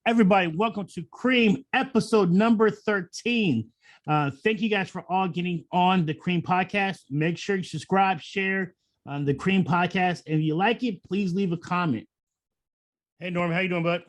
Everybody, welcome to C.R.E.A.M episode number 13. Thank you guys for all getting on the C.R.E.A.M podcast. Make sure you subscribe, share on the C.R.E.A.M podcast. And if you like it, please leave a comment. Hey, Norm, how you doing, bud?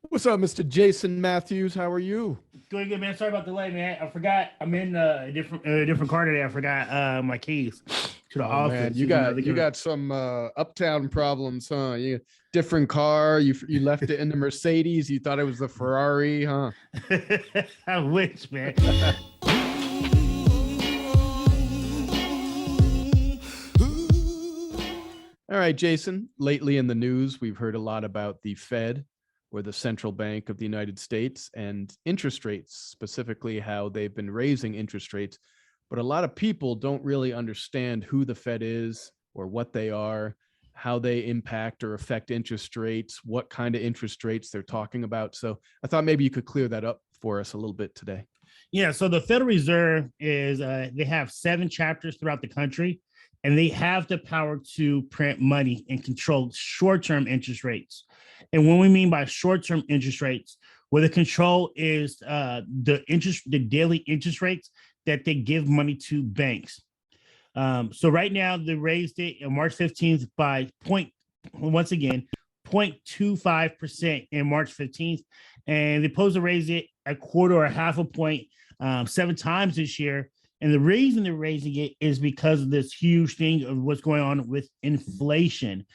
What's up, Mr. Jason Matthews? How are you? Doing good, man. Sorry about the delay, man. I forgot I'm in a different car today. I forgot my keys to the office. Man, you got some uptown problems, huh? You different car. You left it in the Mercedes. You thought it was the Ferrari, huh? I wish, man. All right, Jason. Lately in the news, we've heard a lot about the Fed, or the Central Bank of the United States, and interest rates, specifically how they've been raising interest rates. But a lot of people don't really understand who the Fed is or what they are, how they impact or affect interest rates, what kind of interest rates they're talking about. So I thought maybe you could clear that up for us a little bit today. Yeah, so the Federal Reserve is, they have 7 chapters throughout the country, and they have the power to print money and control short-term interest rates. And when we mean by short-term interest rates, where the control is the daily interest rates that they give money to banks. So right now they raised it on March 15th by 0.25% in March 15th, and they supposed to raise it a quarter or a half a point 7 times this year. And the reason they're raising it is because of this huge thing of what's going on with inflation.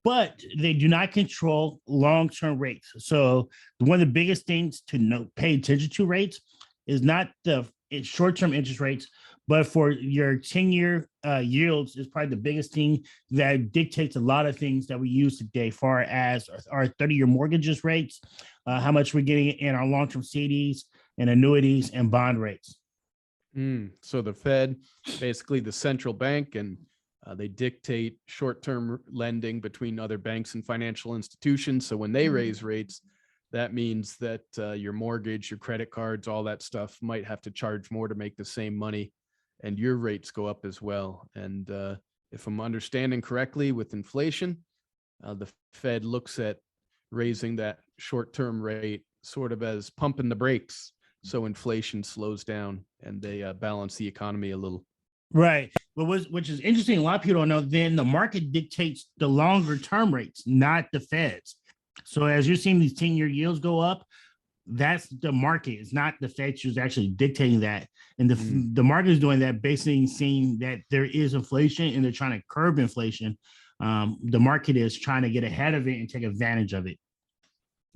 But they do not control long-term rates. So one of the biggest things to pay attention to rates is not the short-term interest rates, but for your 10-year yields is probably the biggest thing that dictates a lot of things that we use today, far as our 30-year mortgages rates, how much we're getting in our long-term CDs and annuities and bond rates. So the Fed, basically the central bank, and they dictate short-term lending between other banks and financial institutions. So when they raise rates, that means that your mortgage, your credit cards, all that stuff might have to charge more to make the same money, and your rates go up as well. And if I'm understanding correctly, with inflation, the Fed looks at raising that short-term rate sort of as pumping the brakes, so inflation slows down and they balance the economy a little. Right. But which is interesting, a lot of people don't know, then the market dictates the longer term rates, not the Feds. So as you're seeing these 10-year yields go up, that's the market. It's not the Fed who's actually dictating that. And the market is doing that, basically seeing that there is inflation and they're trying to curb inflation. The market is trying to get ahead of it and take advantage of it.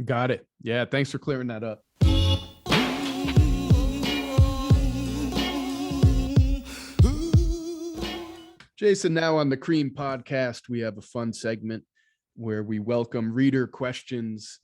Got it. Yeah. Thanks for clearing that up. Jason, now on the C.R.E.A.M podcast, we have a fun segment where we welcome reader questions.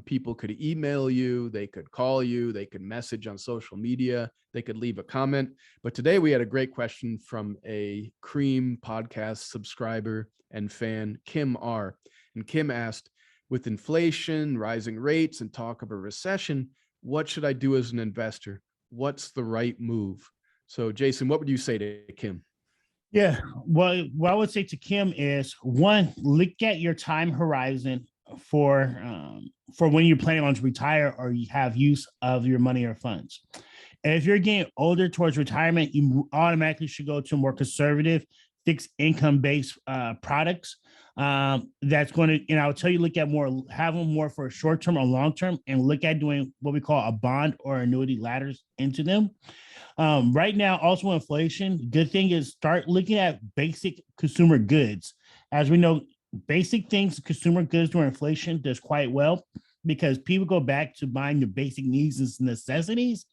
People could email you, they could call you, they could message on social media, they could leave a comment. But today we had a great question from a C.R.E.A.M podcast subscriber and fan, Kim R. And Kim asked, with inflation, rising rates, and talk of a recession, what should I do as an investor? What's the right move? So Jason, what would you say to Kim? Yeah, well, what I would say to Kim is, one, look at your time horizon for when you're planning on to retire or you have use of your money or funds. And if you're getting older towards retirement, you automatically should go to more conservative fixed income based products. That's going to, and I'll tell you, look at more, have them more for short term or long term, and look at doing what we call a bond or annuity ladders into them. Right now, also inflation, good thing is start looking at basic consumer goods. As we know, basic things, consumer goods during inflation does quite well because people go back to buying the basic needs and necessities,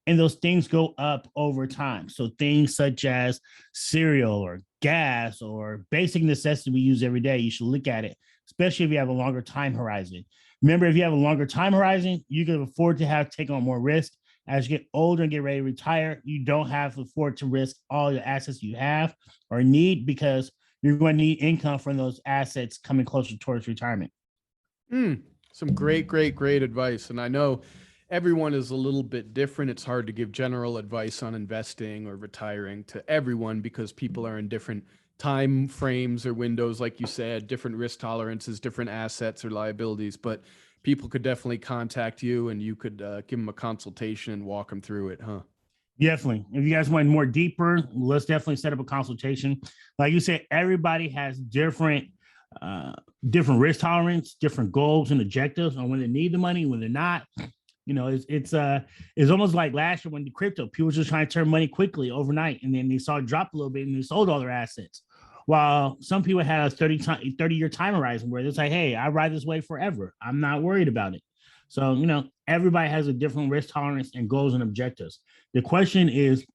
and those things go up over time. So things such as cereal or gas or basic necessity we use every day, you should look at it, especially if you have a longer time horizon. Remember, if you have a longer time horizon, you can afford to take on more risk. As you get older and get ready to retire, you don't have to afford to risk all the assets you have or need, because you're going to need income from those assets coming closer towards retirement. Some great advice. And I know everyone is a little bit different. It's hard to give general advice on investing or retiring to everyone because people are in different time frames or windows, like you said, different risk tolerances, different assets or liabilities. But people could definitely contact you and you could give them a consultation and walk them through it, huh? Definitely. If you guys want more deeper, let's definitely set up a consultation. Like you said, everybody has uh, different risk tolerance, different goals and objectives on when they need the money, when they're not. You know, it's almost like last year when the crypto people were just trying to turn money quickly overnight, and then they saw it drop a little bit and they sold all their assets. While some people had a 30-year time horizon where it's like, hey, I ride this way forever. I'm not worried about it. So, you know, everybody has a different risk tolerance and goals and objectives. The question is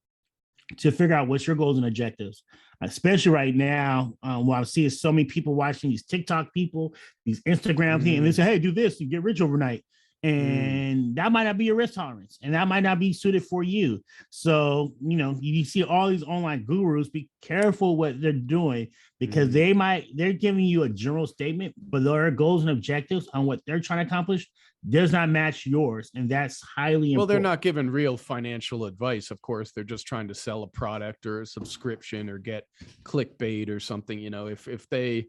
to figure out what's your goals and objectives, especially right now. While I see so many people watching these TikTok people, these Instagram things, and they say, hey, do this, you get rich overnight. And that might not be your risk tolerance, and that might not be suited for you. So, you know, you see all these online gurus, be careful what they're doing, because they're giving you a general statement, but their goals and objectives on what they're trying to accomplish does not match yours. And that's highly important. Well, they're not giving real financial advice. Of course, they're just trying to sell a product or a subscription or get clickbait or something. You know, if they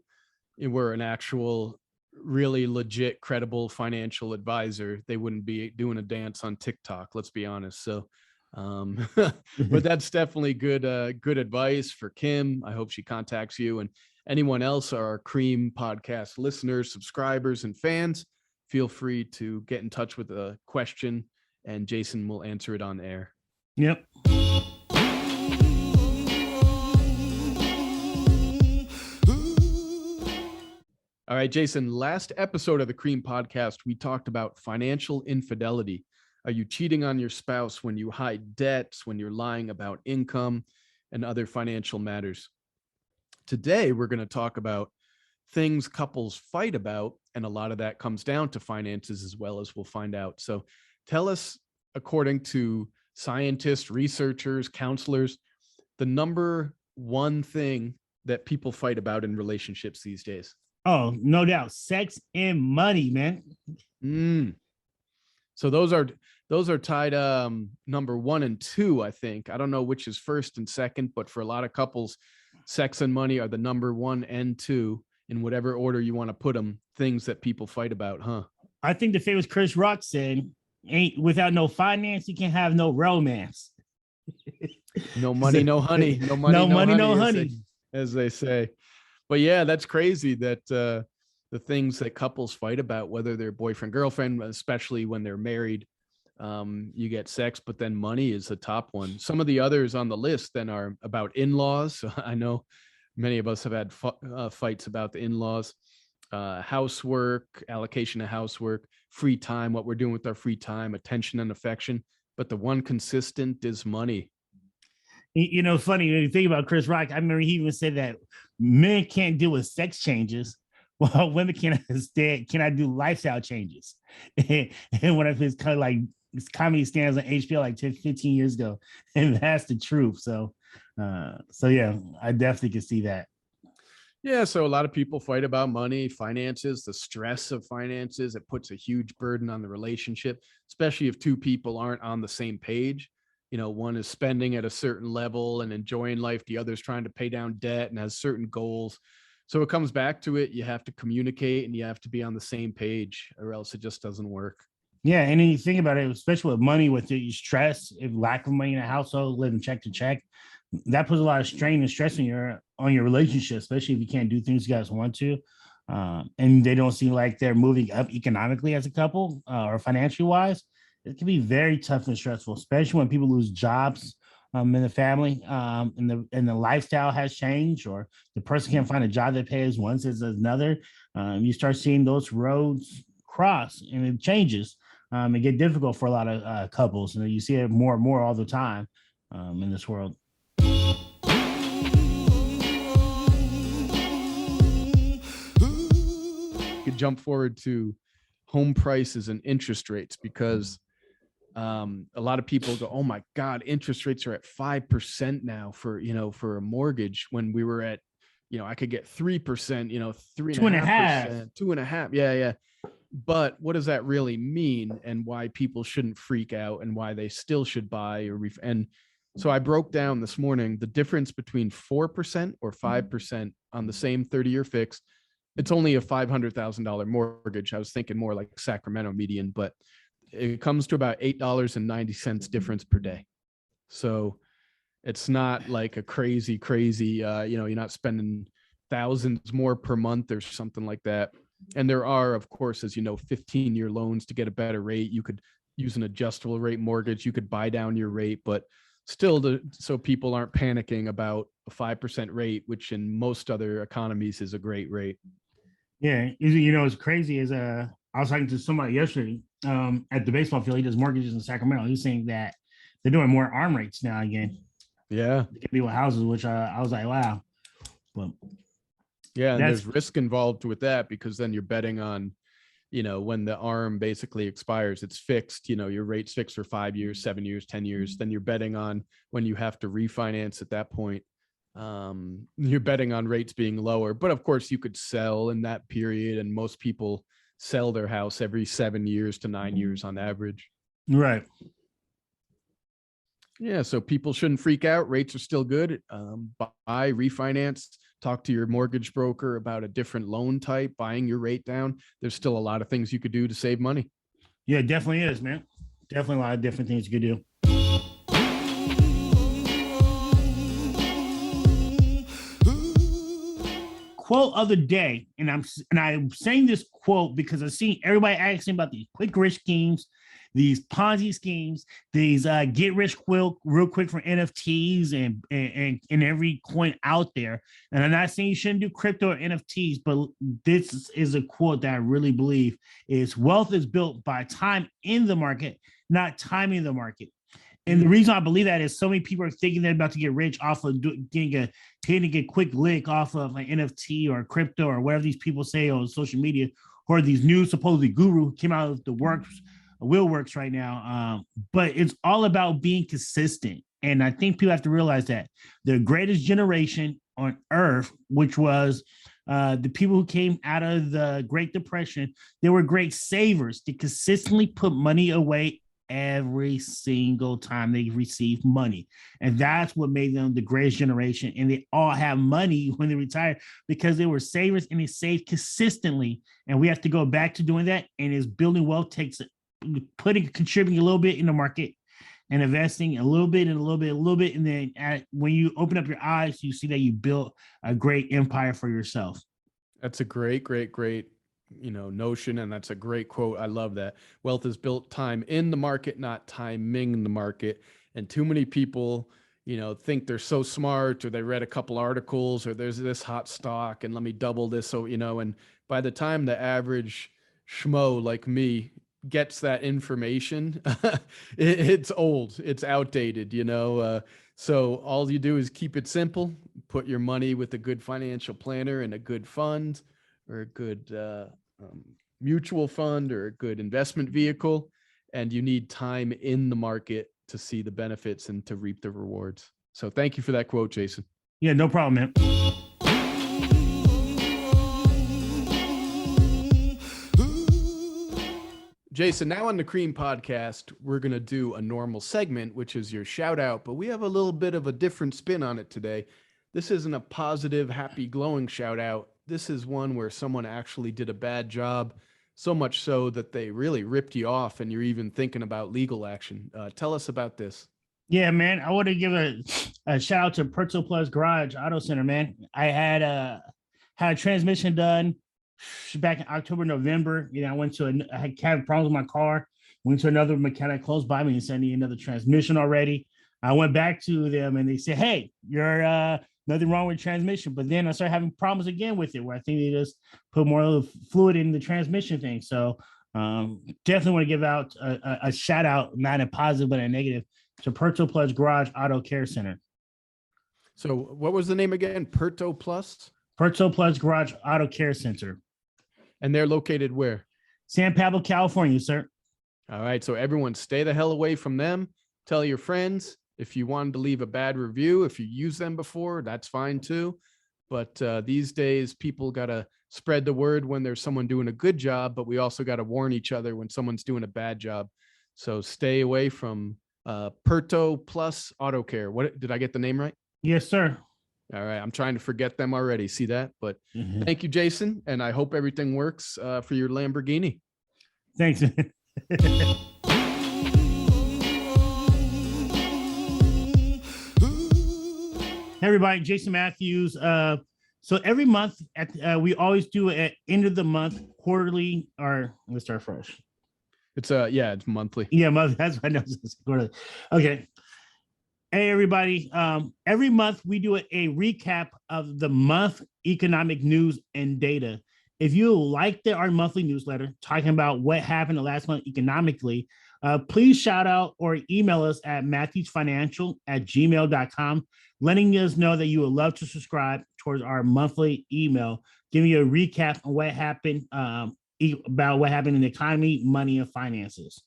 were an actual really legit, credible financial advisor, they wouldn't be doing a dance on TikTok, let's be honest. So, but that's definitely good advice for Kim. I hope she contacts you, and anyone else, our C.R.E.A.M podcast listeners, subscribers, and fans. Feel free to get in touch with a question, and Jason will answer it on air. Yep. All right, Jason, last episode of the C.R.E.A.M podcast, we talked about financial infidelity. Are you cheating on your spouse when you hide debts, when you're lying about income, and other financial matters? Today, we're going to talk about things couples fight about, and a lot of that comes down to finances as well, as we'll find out. So tell us, according to scientists, researchers, counselors, the number one thing that people fight about in relationships these days. Oh, no doubt. Sex and money, man. So those are tied number 1 and 2, I think. I don't know which is first and second, but for a lot of couples, sex and money are the number 1 and 2 in whatever order you want to put them, things that people fight about, huh? I think the famous Chris Rock said, ain't without no finance, you can't have no romance. No money, no honey. No money, no honey. As they say. But yeah, that's crazy that the things that couples fight about, whether they're boyfriend, girlfriend, especially when they're married, you get sex, but then money is the top one. Some of the others on the list then are about in-laws. So I know many of us have had fights about the in-laws, housework, allocation of housework, free time, what we're doing with our free time, attention and affection. But the one consistent is money. You know, funny when you think about Chris Rock, I remember he even said that men can't deal with sex changes, while women cannot do lifestyle changes. And one of his kind of like his comedy stands on HBO like 10, 15 years ago, and that's the truth. So yeah, I definitely can see that. Yeah, so a lot of people fight about money, finances, the stress of finances. It puts a huge burden on the relationship, especially if two people aren't on the same page. You know, one is spending at a certain level and enjoying life. The other's trying to pay down debt and has certain goals. So it comes back to it. You have to communicate and you have to be on the same page, or else it just doesn't work. Yeah. And then you think about it, especially with money, with the stress, if lack of money in a household, living check to check, that puts a lot of strain and stress on your relationship, especially if you can't do things you guys want to. And they don't seem like they're moving up economically as a couple or financially wise. It can be very tough and stressful, especially when people lose jobs in the family, and the lifestyle has changed, or the person can't find a job that pays once as another. You start seeing those roads cross, and it changes. It get difficult for a lot of couples, and you see it more and more all the time in this world. You could jump forward to home prices and interest rates, because a lot of people go, oh my God, interest rates are at 5% now for a mortgage, when we were at, I could get 3%, 3.5%, 2.5%. Yeah. But what does that really mean, and why people shouldn't freak out, and why they still should buy and so I broke down this morning the difference between 4% or 5% on the same 30-year fix it's only a $500,000 mortgage. I was thinking more like Sacramento median, but it comes to about $8.90 difference per day. So it's not like a crazy, you're not spending thousands more per month or something like that. And there are, of course, as you know, 15-year loans to get a better rate. You could use an adjustable rate mortgage. You could buy down your rate, but still, so people aren't panicking about a 5% rate, which in most other economies is a great rate. Yeah, it's crazy. I was talking to somebody yesterday at the baseball field. He does mortgages in Sacramento. He's saying that they're doing more ARM rates now again. Yeah, to get people houses, which I was like, wow. But yeah, and there's risk involved with that because then you're betting on, when the ARM basically expires, it's fixed. Your rate's fixed for 5 years, 7 years, 10 years. Then you're betting on when you have to refinance at that point. You're betting on rates being lower, but of course you could sell in that period, and most people sell their house every 7 years to 9 years on average. Right. Yeah, so people shouldn't freak out. Rates are still good. Buy, refinance, talk to your mortgage broker about a different loan type, buying your rate down. There's still a lot of things you could do to save money. Yeah, it definitely is, man. Definitely a lot of different things you could do. Quote of the day, and I'm saying this quote because I've seen everybody asking about these quick rich schemes, these Ponzi schemes, these get rich real quick for NFTs and every coin out there. And I'm not saying you shouldn't do crypto or NFTs, but this is a quote that I really believe is: wealth is built by time in the market, not timing the market. And the reason I believe that is so many people are thinking they're about to get rich off of getting a quick lick off of an NFT or crypto or whatever these people say on social media, or these new supposedly guru came out of the works right now. But it's all about being consistent. And I think people have to realize that the greatest generation on earth, which was the people who came out of the Great Depression, they were great savers. They consistently put money away every single time they received money, and that's what made them the greatest generation. And they all have money when they retire because they were savers and they saved consistently. And we have to go back to doing that. And is building wealth takes contributing a little bit in the market and investing a little bit and a little bit, and then when you open up your eyes, you see that you built a great empire for yourself. That's a great notion, and that's a great quote. I love that. Wealth is built time in the market, not timing the market. And too many people think they're so smart, or they read a couple articles, or there's this hot stock and let me double this. So and by the time the average schmo like me gets that information, it's old, it's outdated. So all you do is keep it simple, put your money with a good financial planner and a good fund, or a good mutual fund, or a good investment vehicle. And you need time in the market to see the benefits and to reap the rewards. So thank you for that quote, Jason. Yeah, no problem, man. Jason, now on the C.R.E.A.M podcast, we're going to do a normal segment, which is your shout out, but we have a little bit of a different spin on it today. This isn't a positive, happy, glowing shout out. This is one where someone actually did a bad job, so much so that they really ripped you off and you're even thinking about legal action. Tell us about this. Yeah, man. I want to give a shout out to Puerto Plus Garage Auto Center, man. I had a transmission done back in October, November. I had problems with my car. Went to another mechanic close by me and said I need another transmission already. I went back to them and they said, "Hey, you're nothing wrong with transmission." But then I started having problems again with it, where I think they just put more fluid in the transmission thing. So definitely want to give out a shout out, not a positive but a negative, to Puerto Plus Garage Auto Care Center. So what was the name again? Puerto Plus Garage Auto Care Center. And they're located where? San Pablo, California, sir. All right. So everyone stay the hell away from them. Tell your friends. If you wanted to leave a bad review, if you used them before, that's fine too. But these days, people got to spread the word when there's someone doing a good job, but we also got to warn each other when someone's doing a bad job. So stay away from Puerto Plus Auto Care. What did I get the name right? Yes, sir. All right. I'm trying to forget them already. See that? But Mhm. thank you, Jason. And I hope everything works for your Lamborghini. Thanks. Hey everybody, Jason Matthews. So every month we always do at end of the month quarterly, or let's start fresh. It's it's monthly. Yeah, month. That's what I know. It's quarterly. Okay. Hey everybody. Every month we do a recap of the month economic news and data. If you like our monthly newsletter talking about what happened the last month economically, please shout out or email us at matthewsfinancial@gmail.com, letting us know that you would love to subscribe towards our monthly email, giving you a recap on what happened about what happened in the economy, money, and finances.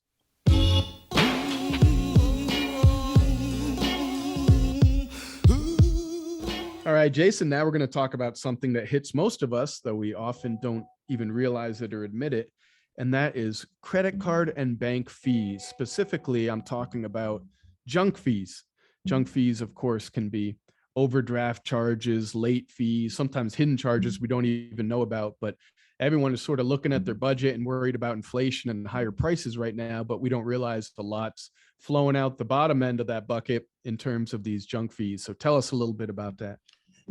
All right, Jason, now we're going to talk about something that hits most of us, though we often don't even realize it or admit it. And that is credit card and bank fees. Specifically, I'm talking about junk fees. Junk fees, of course, can be overdraft charges, late fees, sometimes hidden charges we don't even know about. But everyone is sort of looking at their budget and worried about inflation and higher prices right now, but we don't realize the lot's flowing out the bottom end of that bucket in terms of these junk fees. So tell us a little bit about that.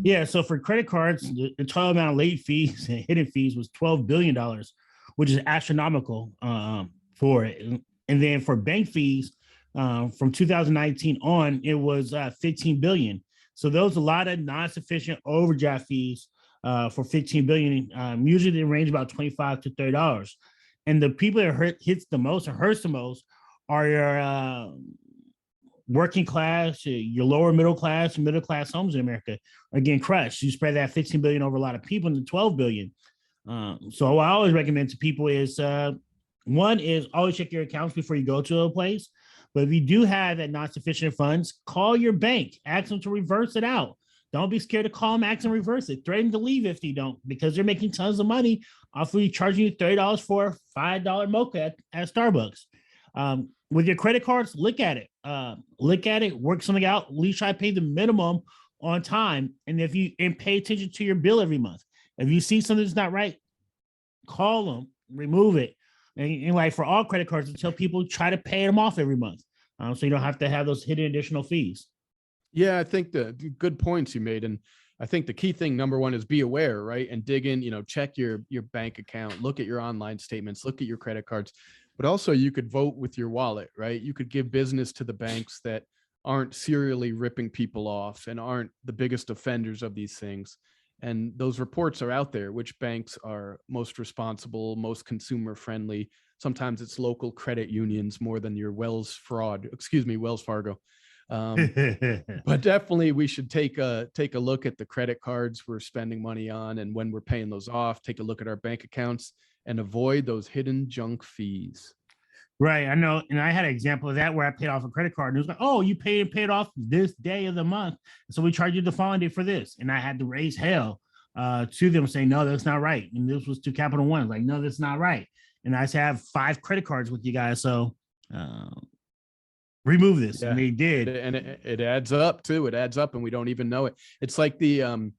Yeah, so for credit cards, the total amount of late fees and hidden fees was $12 billion, which is astronomical for it. And then for bank fees, from 2019 on, it was 15 billion. So there was a lot of non-sufficient overdraft fees for 15 billion. Usually they range about $25 to $30. And the people that hits the most or hurts the most are your working class, your lower middle class homes in America are getting crushed. You spread that 15 billion over a lot of people into 12 billion. So what I always recommend to people is one is always check your accounts before you go to a place. But if you do have that non-sufficient funds, call your bank, ask them to reverse it out. Don't be scared to call them, ask them to reverse it. Threaten to leave if you don't, because they're making tons of money off of you charging you $30 for a $5 mocha at Starbucks. With your credit cards, look at it, work something out. At least try to pay the minimum on time, and pay attention to your bill every month. If you see something that's not right, call them, remove it, and like for all credit cards, until people try to pay them off every month, so you don't have to have those hidden additional fees. Yeah, I think the good points you made, and I think the key thing, number one, is be aware, right? And dig in, check your bank account, look at your online statements, look at your credit cards. But also you could vote with your wallet, right? You could give business to the banks that aren't serially ripping people off and aren't the biggest offenders of these things. And those reports are out there, which banks are most responsible, most consumer friendly. Sometimes it's local credit unions more than your Wells Fargo. But definitely we should take a look at the credit cards we're spending money on, and when we're paying those off, take a look at our bank accounts and avoid those hidden junk fees. Right, I know, and I had an example of that where I paid off a credit card, and it was like, "Oh, you paid off this day of the month, so we charge you the following day for this." And I had to raise hell to them, saying, "No, that's not right." And this was to Capital One, like, "No, that's not right." And I said, "I have 5 credit cards with you guys, so remove this." Yeah. And they did, and it adds up too. It adds up, and we don't even know it. It's like the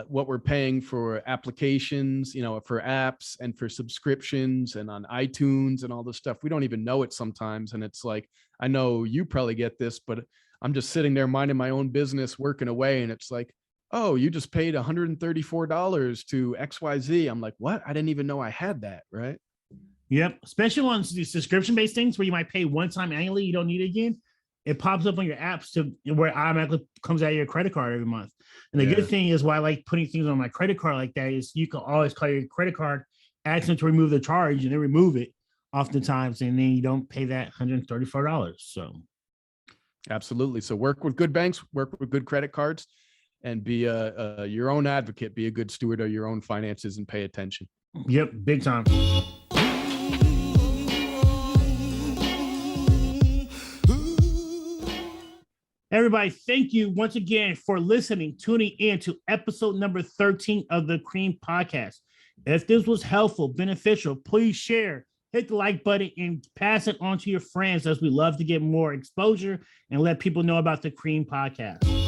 what we're paying for applications, for apps and for subscriptions and on iTunes and all this stuff. We don't even know it sometimes. And it's like, I know you probably get this, but I'm just sitting there minding my own business, working away. And it's like, oh, you just paid $134 to XYZ. I'm like, what? I didn't even know I had that. Right. Yep. Especially on these subscription-based things where you might pay one time annually, you don't need it again. It pops up on your apps to where it automatically comes out of your credit card every month. And the good thing is why I like putting things on my credit card like that is you can always call your credit card, ask them to remove the charge, and they remove it oftentimes, and then you don't pay that $134. So absolutely. So work with good banks, work with good credit cards, and be your own advocate, be a good steward of your own finances and pay attention. Yep, big time. Everybody, thank you once again for listening, tuning in to episode number 13 of the C.R.E.A.M podcast. If this was helpful, beneficial, please share, hit the like button, and pass it on to your friends, as we love to get more exposure and let people know about the C.R.E.A.M podcast.